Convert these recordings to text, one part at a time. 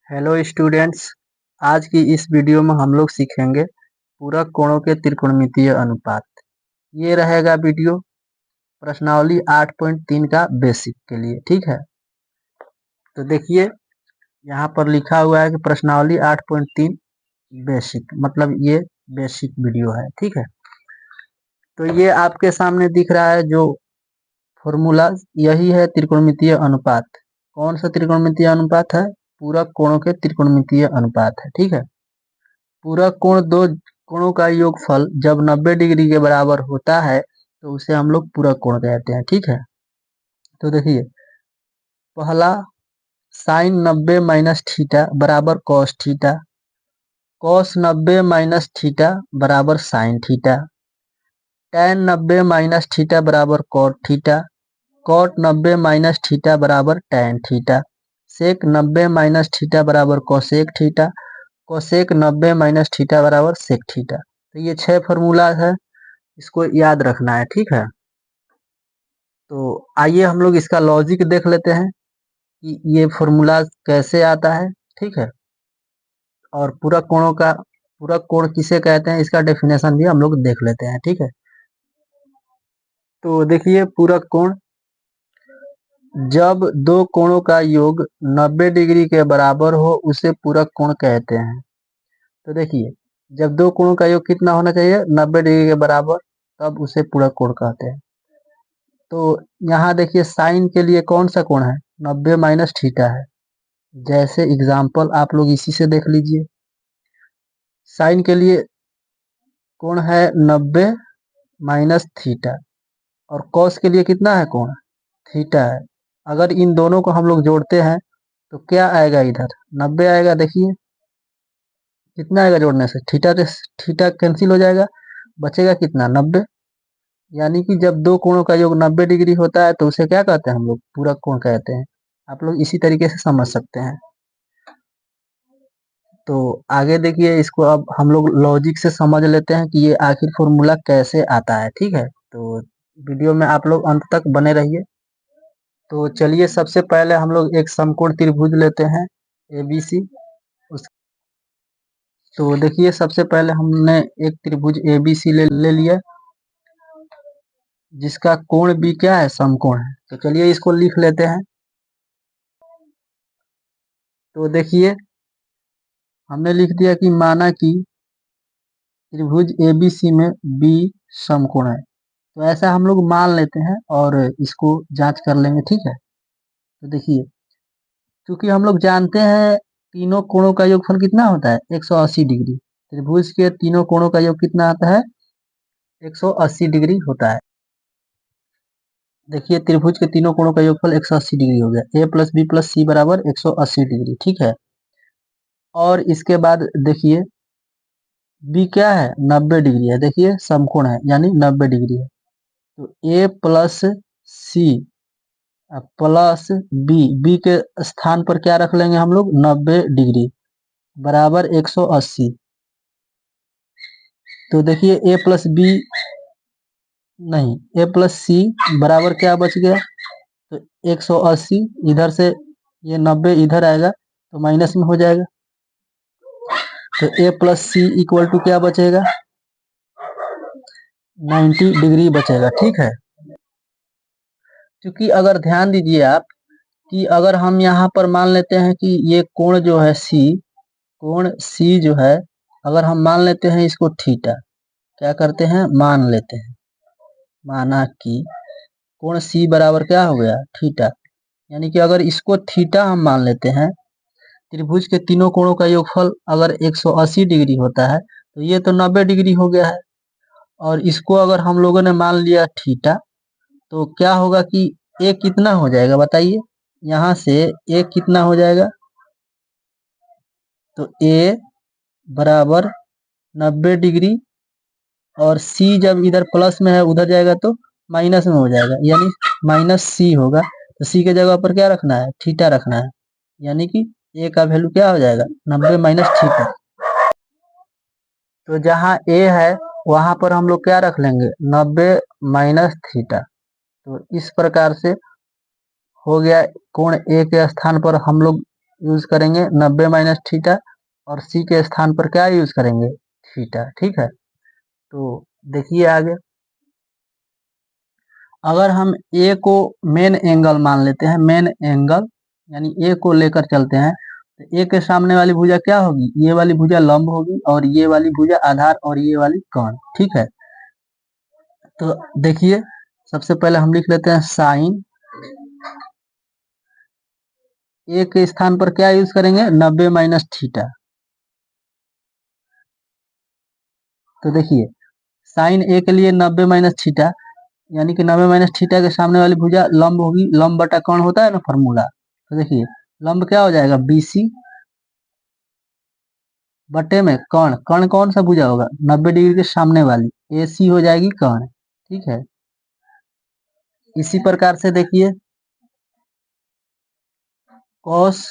Hello students, आज की इस वीडियो में हम लोग सीखेंगे पूरक कोणों के त्रिकोणमितीय अनुपात। ये रहेगा वीडियो प्रश्नावली 8.3 का बेसिक के लिए। ठीक है, तो देखिए यहाँ पर लिखा हुआ है कि प्रश्नावली 8.3 बेसिक, मतलब ये बेसिक वीडियो है। ठीक है, तो ये आपके सामने दिख रहा है जो फॉर्मूला, यही है त्रिकोणमितीय अनुपात। कौन सा त्रिकोणमितीय अनुपात है? पूरक कोणों के त्रिकोणमितीय अनुपात है। ठीक है, पूरक कोण दो कोणों का योगफल जब 90 डिग्री के बराबर होता है तो उसे हम लोग पूरक कोण कहते हैं। ठीक है, तो देखिए पहला साइन 90 माइनस थीटा बराबर cos theta, cos 90 minus theta बराबर sine theta, tan 90 minus theta बराबर cot theta, cot 90 minus theta बराबर tan थीटा, सेक 90 माइनस थीटा बराबर cosec theta, cosec 90 minus theta बराबर सेक थीटा। तो ये 6 फॉर्मूला है, इसको याद रखना है। ठीक है, तो आइए हम लोग इसका लॉजिक देख लेते हैं कि ये फॉर्मूला कैसे आता है। ठीक है, और पूरक कोण किसे कहते हैं इसका डेफिनेशन भी हम लोग देख लेते हैं। ठीक है, तो देखिए पूरक कोण जब दो कोणों का योग 90 डिग्री के बराबर हो उसे पूरक कोण कहते हैं। तो देखिए जब दो कोणों का योग कितना होना चाहिए? 90 डिग्री के बराबर, तब उसे पूरक कोण कहते हैं। तो यहाँ देखिए साइन के लिए कौन सा कोण है? 90 माइनस थीटा है। जैसे एग्जाम्पल आप लोग इसी से देख लीजिए, साइन के लिए कोण है 90 माइनस थीटा, और कॉस के लिए कितना है कोण? थीटा है। अगर इन दोनों को हम लोग जोड़ते हैं तो क्या आएगा? इधर 90 आएगा। देखिए कितना आएगा जोड़ने से? थीटा कैंसिल हो जाएगा, बचेगा कितना? 90। यानी कि जब दो कोणों का योग 90 डिग्री होता है तो उसे क्या कहते हैं? हम लोग पूरक कोण कहते हैं। आप लोग इसी तरीके से समझ सकते हैं। तो आगे देखिए, इसको अब हम लोग लॉजिक से समझ लेते हैं कि ये आखिर फॉर्मूला कैसे आता है। ठीक है, तो वीडियो में आप लोग अंत तक बने रहिए। तो चलिए सबसे पहले हम लोग एक समकोण त्रिभुज लेते हैं ABC। तो देखिए सबसे पहले हमने एक त्रिभुज ABC ले लिया, जिसका कोण भी क्या है? समकोण है। तो चलिए इसको लिख लेते हैं। तो देखिए हमने लिख दिया कि माना कि त्रिभुज ABC में B समकोण है। तो ऐसा हम लोग मान लेते हैं और इसको जांच कर लेंगे। ठीक है, तो देखिए क्योंकि हम लोग जानते हैं तीनों कोणों का योगफल कितना होता है? 180 डिग्री। त्रिभुज के तीनों कोणों का योग कितना आता है? 180 डिग्री होता है। देखिए त्रिभुज के तीनों कोणों का योगफल 180 डिग्री हो गया। A प्लस बी प्लस सी बराबर 180 डिग्री। ठीक है, और इसके बाद देखिए बी क्या है? 90 डिग्री है। देखिए समकोण है यानी 90 डिग्री है। तो ए प्लस सी प्लस बी के स्थान पर क्या रख लेंगे हम लोग? 90 डिग्री बराबर 180। तो देखिए ए प्लस बी नहीं, ए प्लस सी बराबर क्या बच गया? तो 180, इधर से ये 90 इधर आएगा तो माइनस में हो जाएगा। तो ए प्लस सी इक्वल टू क्या बचेगा? 90 डिग्री बचेगा। ठीक है, क्योंकि अगर ध्यान दीजिए आप कि अगर हम यहाँ पर मान लेते हैं कि ये कोण जो है कोण सी जो है, अगर हम मान लेते हैं इसको थीटा, क्या करते हैं? मान लेते हैं, माना कि कोण सी बराबर क्या हो गया? थीटा। यानी कि अगर इसको थीटा हम मान लेते हैं, त्रिभुज के तीनों कोणों का योगफल अगर 180 डिग्री होता है तो ये तो 90 डिग्री हो गया है। और इसको अगर हम लोगों ने मान लिया थीटा, तो क्या होगा कि ए कितना हो जाएगा? बताइए, यहाँ से ए कितना हो जाएगा? तो ए बराबर 90 डिग्री, और सी जब इधर प्लस में है उधर जाएगा तो माइनस में हो जाएगा, यानी माइनस सी होगा। तो सी के जगह पर क्या रखना है? थीटा रखना है। यानी कि ए का वैल्यू क्या हो जाएगा? 90 माइनस थीटा। तो जहाँ ए है वहां पर हम लोग क्या रख लेंगे? 90 माइनस थीटा। तो इस प्रकार से हो गया। कोण ए के स्थान पर हम लोग यूज करेंगे 90 माइनस थीटा, और सी के स्थान पर क्या यूज करेंगे, थीटा। ठीक है, तो देखिए आगे, अगर हम ए को मेन एंगल मान लेते हैं, मेन एंगल यानी ए को लेकर चलते हैं, तो ए के सामने वाली भुजा क्या होगी, ये वाली भुजा लंब होगी, और ये वाली भुजा आधार, और ये वाली कर्ण। ठीक है, तो देखिए सबसे पहले हम लिख लेते हैं साइन, ए के स्थान पर क्या यूज करेंगे, 90 माइनस थीटा। तो देखिए साइन ए के लिए 90 माइनस थीटा, यानी कि 90 माइनस थीटा के सामने वाली भुजा लंब होगी, लंब बटा कर्ण होता है ना फॉर्मूला। तो देखिए लंब क्या हो जाएगा, बीसी बटे में कर्ण, कर्ण कौन सा भुजा होगा, 90 डिग्री के सामने वाली, एसी हो जाएगी कर्ण। ठीक है, इसी प्रकार से देखिए कॉस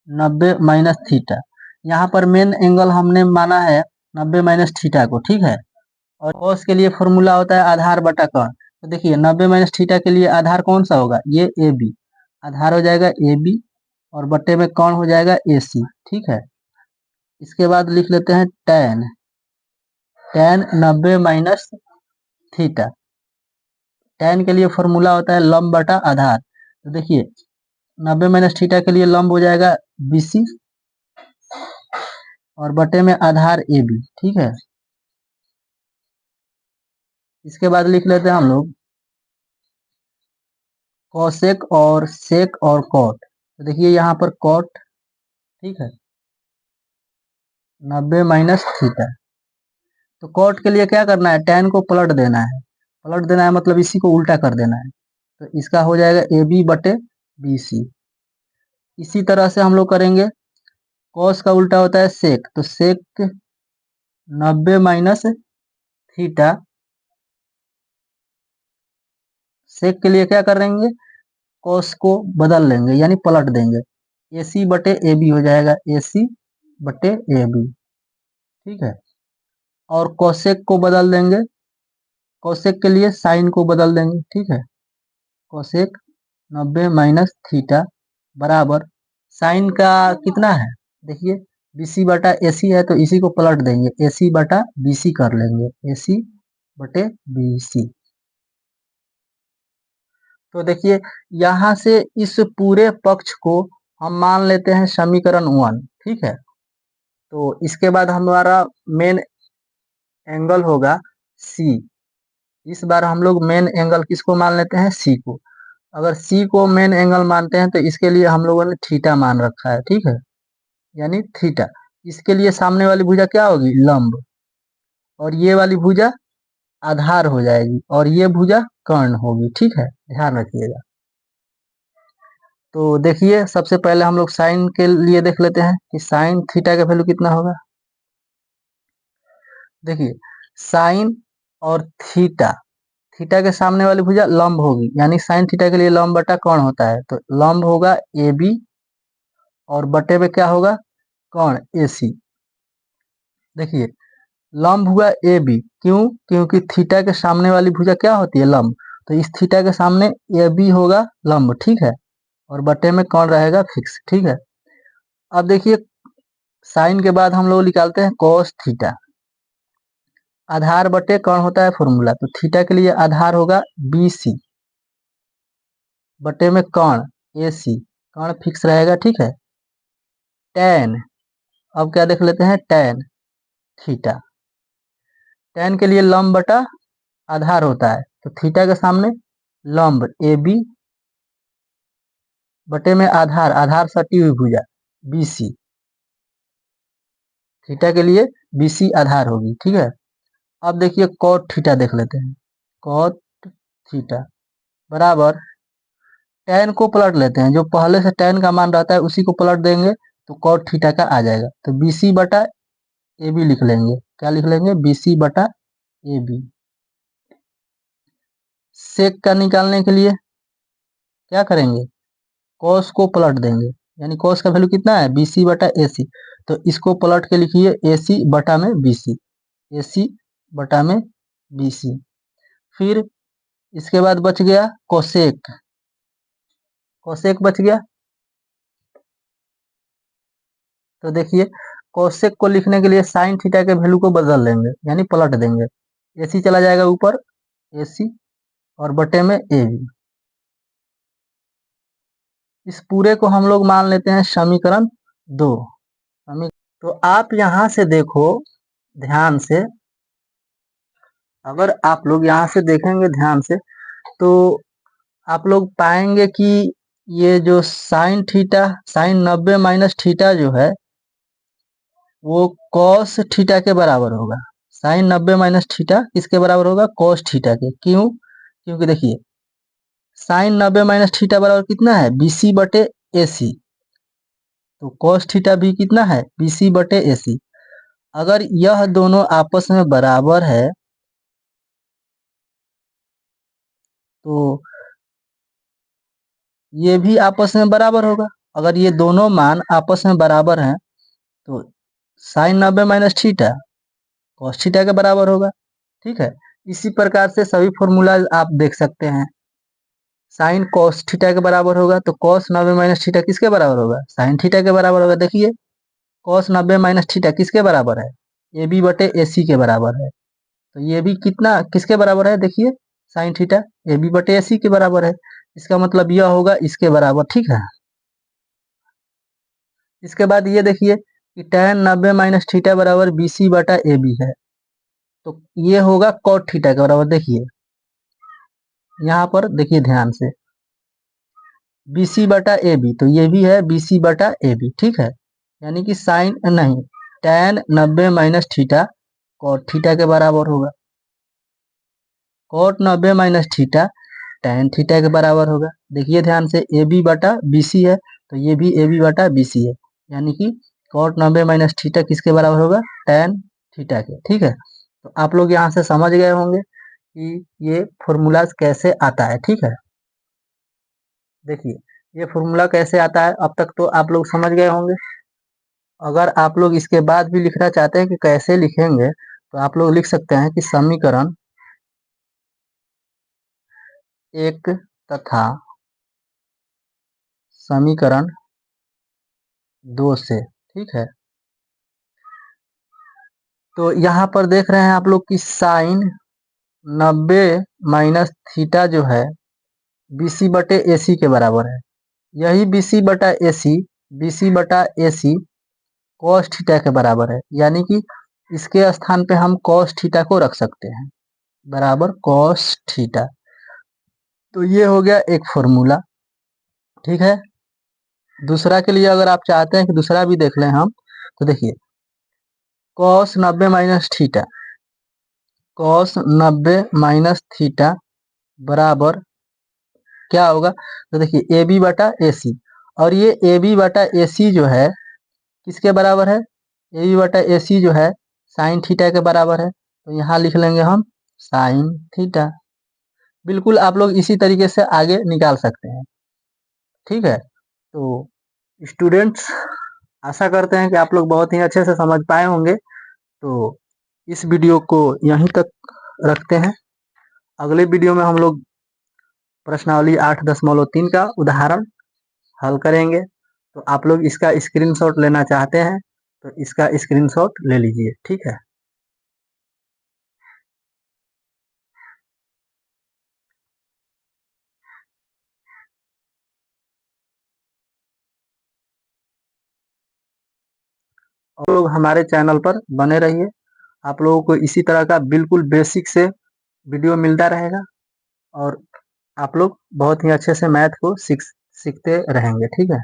90 माइनस थीटा, यहाँ पर मेन एंगल हमने माना है 90 माइनस थीटा को। ठीक है, और कॉस के लिए फॉर्मूला होता है आधार बटा कर्ण। तो देखिए 90 माइनस थीटा के लिए आधार कौन सा होगा, ये ए बी, आधार हो जाएगा ए बी, और बटे में कर्ण हो जाएगा ए सी। ठीक है, इसके बाद लिख लेते हैं ten, ten 90 minus theta, ten के लिए फॉर्मूला होता है लंब बटा आधार। तो देखिए 90 माइनस थीटा के लिए लंब हो जाएगा बीसी, और बटे में आधार ए बी। ठीक है, इसके बाद लिख लेते हैं हम लोग कोसेक और सेक और कॉट। तो देखिए यहाँ पर कॉट, ठीक है, 90 माइनस थीटा, तो कॉट के लिए क्या करना है, टेन को पलट देना है, पलट देना है मतलब इसी को उल्टा कर देना है, तो इसका हो जाएगा ए बी बटे बी सी। इसी तरह से हम लोग करेंगे, कॉस का उल्टा होता है सेक, तो सेक 90 माइनस थीटा, सेक के लिए क्या करेंगे, कॉस को बदल लेंगे यानी पलट देंगे, ए सी बटे ए बी हो जाएगा ए सी बटे ए बी। ठीक है, और कोसेक को बदल देंगे, कोसेक के लिए साइन को बदल देंगे। ठीक है, कोसेक 90 माइनस थीटा बराबर साइन का कितना है, देखिए बीसी बटा एसी है, तो इसी को पलट देंगे, एसी बटा बीसी कर लेंगे, एसी बटे बीसी। तो देखिए यहाँ से इस पूरे पक्ष को हम मान लेते हैं समीकरण 1। ठीक है, तो इसके बाद हमारा मेन एंगल होगा सी, इस बार हम लोग मेन एंगल किसको मान लेते हैं, सी को। अगर सी को मेन एंगल मानते हैं तो इसके लिए हम लोगों ने थीटा मान रखा है। ठीक है, यानी थीटा, इसके लिए सामने वाली भुजा क्या होगी, लंब, और ये वाली भुजा आधार हो जाएगी, और ये भुजा कर्ण होगी। ठीक है, ध्यान रखिएगा। तो देखिए सबसे पहले हम लोग साइन के लिए देख लेते हैं कि साइन थीटा का वैल्यू कितना होगा। देखिए साइन और थीटा, थीटा के सामने वाली भुजा लंब होगी, यानी साइन थीटा के लिए लंब बटा कर्ण होता है, तो लंब होगा ए बी, और बटे में क्या होगा, कर्ण ए सी। देखिए लंब हुआ ए बी, क्यों, क्योंकि थीटा के सामने वाली भुजा क्या होती है, लंब, तो इस थीटा के सामने ए बी होगा लंब। ठीक है, और बटे में कर्ण रहेगा फिक्स। ठीक है, अब देखिए साइन के बाद हम लोग निकालते हैं कॉस थीटा, आधार बटे कर्ण होता है फॉर्मूला, तो थीटा के लिए आधार होगा बी सी बटे में कर्ण ए सी, कर्ण फिक्स रहेगा। ठीक है, टेन, अब क्या देख लेते हैं, टेन थीटा, टेन के लिए लंब बटा आधार होता है, तो थीटा के सामने लंब ए बी बटे में आधार, आधार सटी हुई भुजा बी सी, थीटा के लिए बी सी आधार होगी। ठीक है, अब देखिए कॉट थीटा देख लेते हैं, कॉट थीटा बराबर टेन को पलट लेते हैं, जो पहले से टेन का मान रहता है उसी को पलट देंगे, तो कॉट थीटा का आ जाएगा, तो बी सी बटा ए बी लिख लेंगे, क्या लिख लेंगे, बी सी बटा ए बी। सेक का निकालने के लिए क्या करेंगे, कॉस को पलट देंगे, यानी कॉस का वैल्यू कितना है, बी सी बटा ए सी, तो इसको पलट के लिखिए ए सी बटा में बी सी, ए सी बटा में बी सी। फिर इसके बाद बच गया कोसेक, कोसेक बच गया, तो देखिए कोसेक को लिखने के लिए साइन थीटा के वैल्यू को बदल लेंगे, यानी पलट देंगे। AC चला जाएगा ऊपर, AC और बटे में AB। इस पूरे को हम लोग मान लेते हैं समीकरण 2। तो आप यहाँ से देखो ध्यान से, अगर आप लोग यहाँ से देखेंगे ध्यान से तो आप लोग पाएंगे कि ये जो साइन 90 माइनस थीटा जो है वो कॉस थीटा के बराबर होगा। साइन 90 माइनस थीटा किसके बराबर होगा? कॉस थीटा के। क्यों? क्योंकि देखिए साइन 90 माइनस थीटा बराबर कितना है? BC बटे AC। तो कॉस थीटा भी कितना है? BC बटे AC। अगर यह दोनों आपस में बराबर है तो ये भी आपस में बराबर होगा। अगर ये दोनों मान आपस में बराबर हैं तो sine 90 minus theta cos theta के बराबर होगा। ठीक है, इसी प्रकार से सभी फॉर्मूला आप देख सकते हैं। साइन कॉस थीटा के बराबर होगा तो कॉस 90 माइनस थीटा किसके बराबर होगा? साइन थीटा के बराबर होगा। देखिए कॉस 90 माइनस थीटा किसके बराबर है? AB बटे AC के बराबर है। तो ये भी कितना किसके बराबर है? देखिए साइन थीटा AB बटे AC के बराबर है। इसका मतलब यह होगा इसके बराबर। ठीक है, इसके बाद ये देखिए कि tan 90 माइनस थीटा बराबर BC बटा AB है। तो ये होगा कॉट थीटा के बराबर। देखिए यहाँ पर देखिए ध्यान से BC बटा AB, तो ये भी है BC बटा AB। ठीक है, यानी कि साइन नहीं tan 90 minus theta cot theta के बराबर होगा। Cot 90 minus theta tan theta के बराबर होगा। देखिए ध्यान से AB बटा BC है तो ये भी AB बटा BC है, यानी कि कॉट 90 माइनस थीटा किसके बराबर होगा? tan थीटा के। ठीक है, तो आप लोग यहाँ से समझ गए होंगे कि ये फॉर्मूलाज कैसे आता है। ठीक है, देखिए ये फॉर्मूला कैसे आता है अब तक तो आप लोग समझ गए होंगे। अगर आप लोग इसके बाद भी लिखना चाहते हैं कि कैसे लिखेंगे तो आप लोग लिख सकते हैं कि समीकरण 1 तथा समीकरण 2 से। ठीक है, तो यहाँ पर देख रहे हैं आप लोग कि साइन 90 माइनस थीटा जो है BC बटे AC के बराबर है। यही BC बटा AC कॉस थीटा के बराबर है, यानी कि इसके स्थान पे हम कॉस थीटा को रख सकते हैं बराबर कॉस थीटा। तो ये हो गया एक फॉर्मूला। ठीक है, दूसरा के लिए अगर आप चाहते हैं कि दूसरा भी देख लें हम, तो देखिए कॉस 90 माइनस थीटा बराबर क्या होगा? तो देखिए AB बटा AC, और ये AB बटा AC जो है किसके बराबर है? AB बटा AC जो है साइन थीटा के बराबर है। तो यहाँ लिख लेंगे हम साइन थीटा। बिल्कुल आप लोग इसी तरीके से आगे निकाल सकते हैं। ठीक है, तो स्टूडेंट्स आशा करते हैं कि आप लोग बहुत ही अच्छे से समझ पाए होंगे। तो इस वीडियो को यहीं तक रखते हैं। अगले वीडियो में हम लोग प्रश्नावली 8.3 का उदाहरण हल करेंगे। तो आप लोग इसका स्क्रीनशॉट लेना चाहते हैं तो इसका स्क्रीनशॉट ले लीजिए। ठीक है, और लोग हमारे चैनल पर बने रहिए। आप लोगों को इसी तरह का बिल्कुल बेसिक से वीडियो मिलता रहेगा और आप लोग बहुत ही अच्छे से मैथ को सीखते रहेंगे। ठीक है।